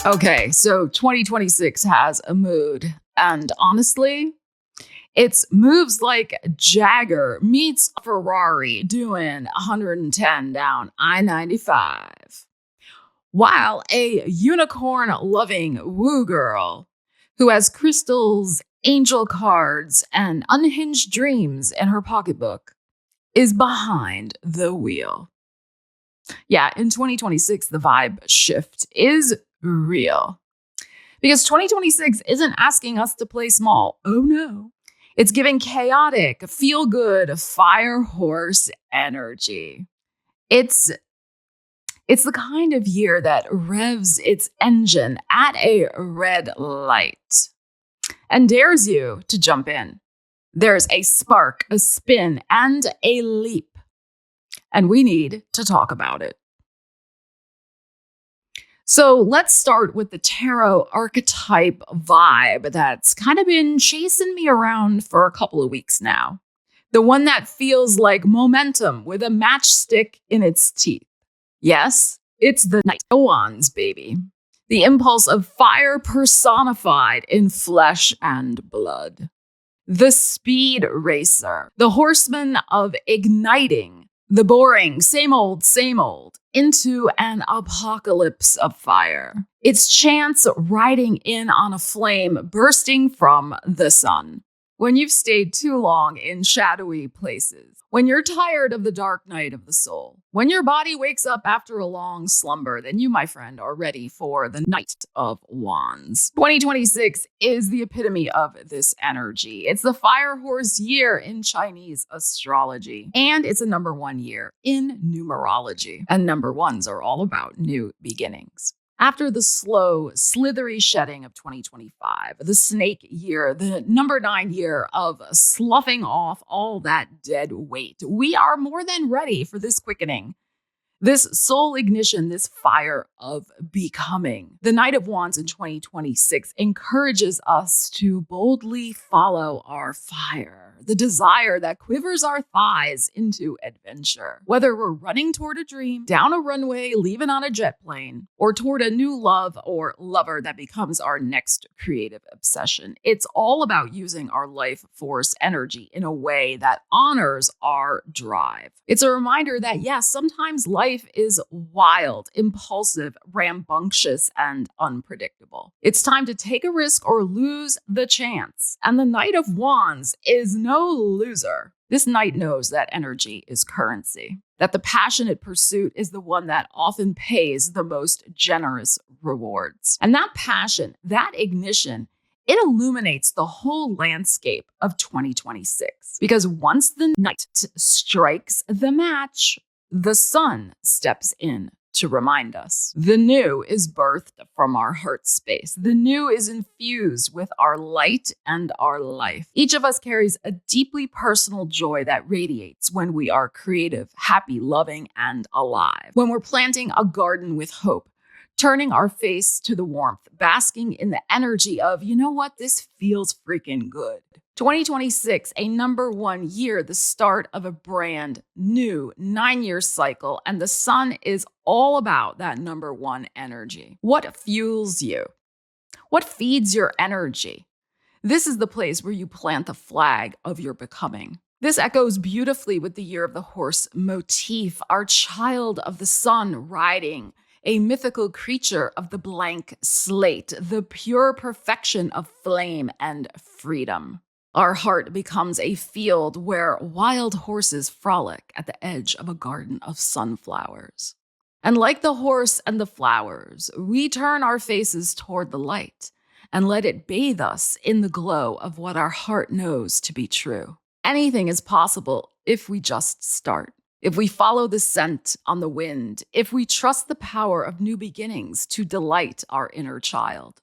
Okay, so 2026 has a mood, and honestly, it's moves like Jagger meets Ferrari doing 110 down I-95, while a unicorn-loving woo girl who has crystals, angel cards, and unhinged dreams in her pocketbook is behind the wheel. Yeah, in 2026, the vibe shift is real. Because 2026 isn't asking us to play small. Oh no. It's giving chaotic, feel good, fire horse energy. It's the kind of year that revs its engine at a red light and dares you to jump in. There's a spark, a spin, and a leap. And we need to talk about it. So let's start with the tarot archetype vibe that's kind of been chasing me around for a couple of weeks now. The one that feels like momentum with a matchstick in its teeth. Yes, it's the Knight of Wands, baby. The impulse of fire personified in flesh and blood. The speed racer. The horseman of igniting the boring, same old, into an apocalypse of fire. It's chance riding in on a flame bursting from the sun. When you've stayed too long in shadowy places, when you're tired of the dark night of the soul, when your body wakes up after a long slumber, then you, my friend, are ready for the Knight of Wands. 2026 is the epitome of this energy. It's the fire horse year in Chinese astrology, and it's a number 1 year in numerology. And number ones are all about new beginnings. After the slow, slithery shedding of 2025, the snake year, the number 9 year of sloughing off all that dead weight, we are more than ready for this quickening. This soul ignition, this fire of becoming. The Knight of Wands in 2026 encourages us to boldly follow our fire, the desire that quivers our thighs into adventure. Whether we're running toward a dream, down a runway, leaving on a jet plane, or toward a new love or lover that becomes our next creative obsession, it's all about using our life force energy in a way that honors our drive. It's a reminder that, yes, sometimes life is wild, impulsive, rambunctious, and unpredictable. It's time to take a risk or lose the chance. And the Knight of Wands is no loser. This knight knows that energy is currency, that the passionate pursuit is the one that often pays the most generous rewards. And that passion, that ignition, it illuminates the whole landscape of 2026. Because once the knight strikes the match, the sun steps in to remind us. The new is birthed from our heart space. The new is infused with our light and our life. Each of us carries a deeply personal joy that radiates when we are creative, happy, loving, and alive. When we're planting a garden with hope, turning our face to the warmth, basking in the energy of, you know what, this feels freaking good. 2026, a number 1 year, the start of a brand new 9-year cycle, and the sun is all about that number 1 energy. What fuels you? What feeds your energy? This is the place where you plant the flag of your becoming. This echoes beautifully with the year of the horse motif, our child of the sun riding a mythical creature of the blank slate, the pure perfection of flame and freedom. Our heart becomes a field where wild horses frolic at the edge of a garden of sunflowers. And like the horse and the flowers, we turn our faces toward the light and let it bathe us in the glow of what our heart knows to be true. Anything is possible if we just start. If we follow the scent on the wind, if we trust the power of new beginnings to delight our inner child,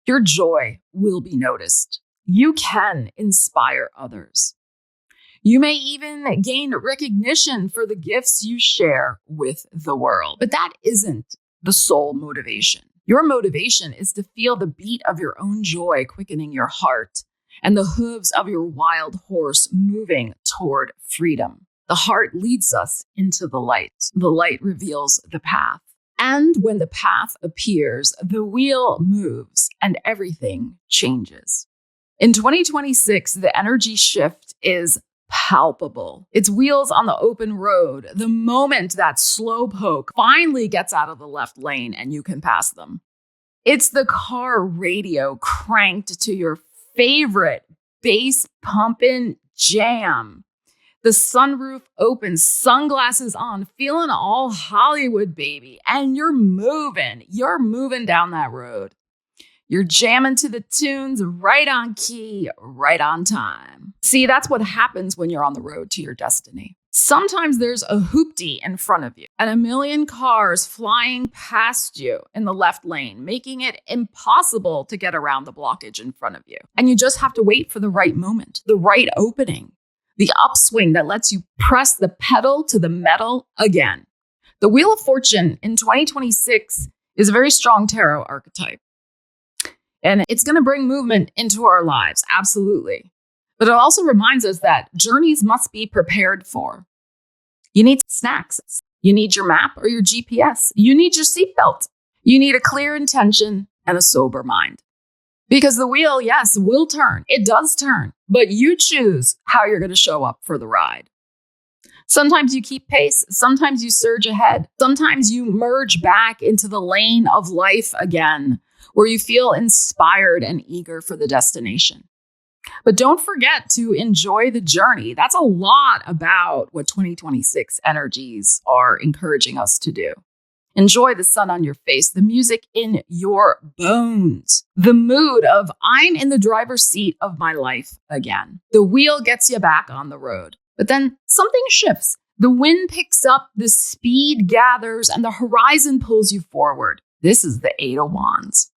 your joy will be noticed. You can inspire others. You may even gain recognition for the gifts you share with the world. But that isn't the sole motivation. Your motivation is to feel the beat of your own joy quickening your heart and the hooves of your wild horse moving toward freedom. The heart leads us into the light. The light reveals the path. And when the path appears, the wheel moves and everything changes. In 2026, the energy shift is palpable. It's wheels on the open road. The moment that slowpoke finally gets out of the left lane and you can pass them. It's the car radio cranked to your favorite bass pumping jam. The sunroof open, sunglasses on, feeling all Hollywood, baby. And you're moving down that road. You're jamming to the tunes, right on key, right on time. See, that's what happens when you're on the road to your destiny. Sometimes there's a hoopty in front of you and a million cars flying past you in the left lane, making it impossible to get around the blockage in front of you. And you just have to wait for the right moment, the right opening, the upswing that lets you press the pedal to the metal again. The Wheel of Fortune in 2026 is a very strong tarot archetype. And it's going to bring movement into our lives, absolutely. But it also reminds us that journeys must be prepared for. You need snacks. You need your map or your GPS. You need your seatbelt. You need a clear intention and a sober mind. Because the wheel, yes, will turn. It does turn. But you choose how you're going to show up for the ride. Sometimes you keep pace. Sometimes you surge ahead. Sometimes you merge back into the lane of life again, where you feel inspired and eager for the destination. But don't forget to enjoy the journey. That's a lot about what 2026 energies are encouraging us to do. Enjoy the sun on your face, the music in your bones, the mood of I'm in the driver's seat of my life again. The wheel gets you back on the road. But then something shifts. The wind picks up, the speed gathers, and the horizon pulls you forward. This is the Eight of Wands.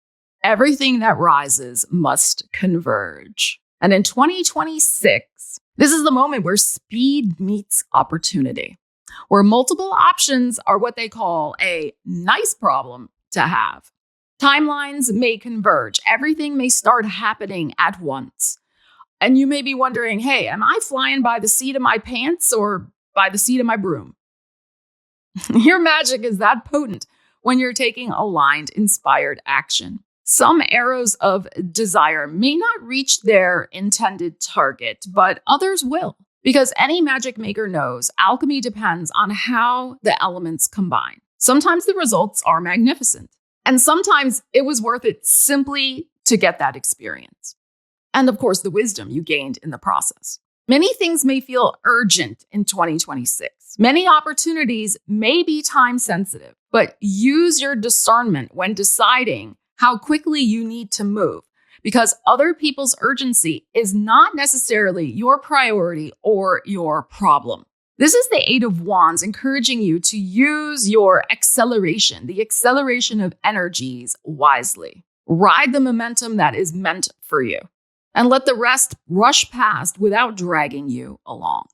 Everything that rises must converge. And in 2026, this is the moment where speed meets opportunity, where multiple options are what they call a nice problem to have. Timelines may converge. Everything may start happening at once. And you may be wondering, hey, am I flying by the seat of my pants or by the seat of my broom? Your magic is that potent when you're taking aligned, inspired action. Some arrows of desire may not reach their intended target, but others will. Because any magic maker knows alchemy depends on how the elements combine. Sometimes the results are magnificent, and sometimes it was worth it simply to get that experience. And of course, the wisdom you gained in the process. Many things may feel urgent in 2026. Many opportunities may be time sensitive, but use your discernment when deciding how quickly you need to move, because other people's urgency is not necessarily your priority or your problem. This is the Eight of Wands encouraging you to use your acceleration, the acceleration of energies wisely. Ride the momentum that is meant for you, and let the rest rush past without dragging you along.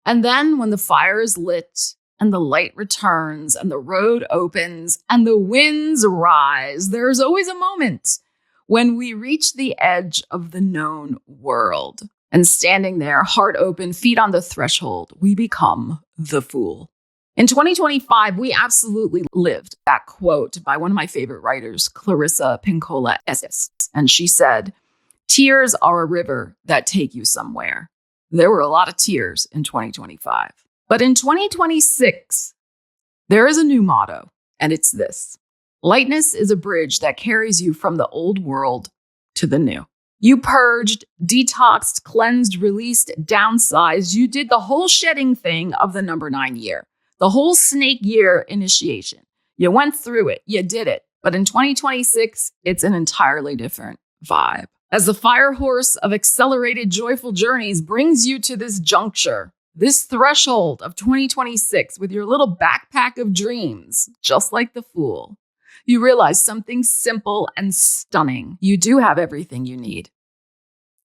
And then when the fire is lit, and the light returns, and the road opens, and the winds rise, there's always a moment when we reach the edge of the known world. And standing there, heart open, feet on the threshold, we become the fool. In 2025, we absolutely lived that quote by one of my favorite writers, Clarissa Pinkola Estes. And she said, "Tears are a river that take you somewhere." There were a lot of tears in 2025. But in 2026, there is a new motto, and it's this: lightness is a bridge that carries you from the old world to the new. You purged, detoxed, cleansed, released, downsized. You did the whole shedding thing of the number 9 year, the whole snake year initiation. You went through it. You did it. But in 2026, it's an entirely different vibe. As the fire horse of accelerated, joyful journeys brings you to this juncture, this threshold of 2026 with your little backpack of dreams, just like the Fool, you realize something simple and stunning. You do have everything you need.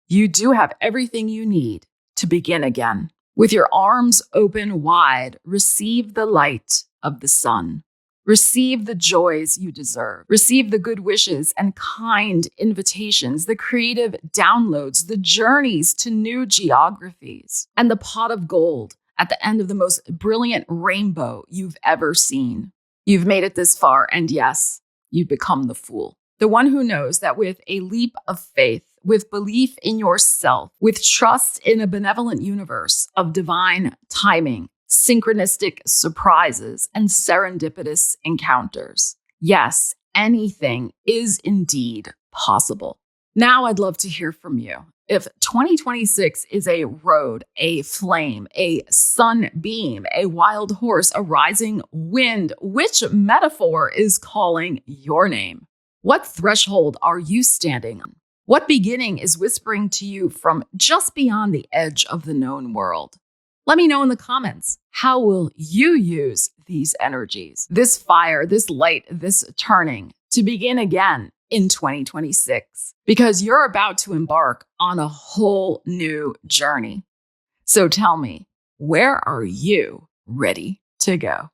You do have everything you need to begin again. With your arms open wide, receive the light of the sun. Receive the joys you deserve. Receive the good wishes and kind invitations, the creative downloads, the journeys to new geographies, and the pot of gold at the end of the most brilliant rainbow you've ever seen. You've made it this far, and yes, you've become the fool. The one who knows that with a leap of faith, with belief in yourself, with trust in a benevolent universe of divine timing, synchronistic surprises, and serendipitous encounters, yes, anything is indeed possible. Now I'd love to hear from you. If 2026 is a road, a flame, a sunbeam, a wild horse, a rising wind, which metaphor is calling your name? What threshold are you standing on? What beginning is whispering to you from just beyond the edge of the known world? Let me know in the comments. How will you use these energies, this fire, this light, this turning, to begin again in 2026? Because you're about to embark on a whole new journey. So tell me, where are you ready to go?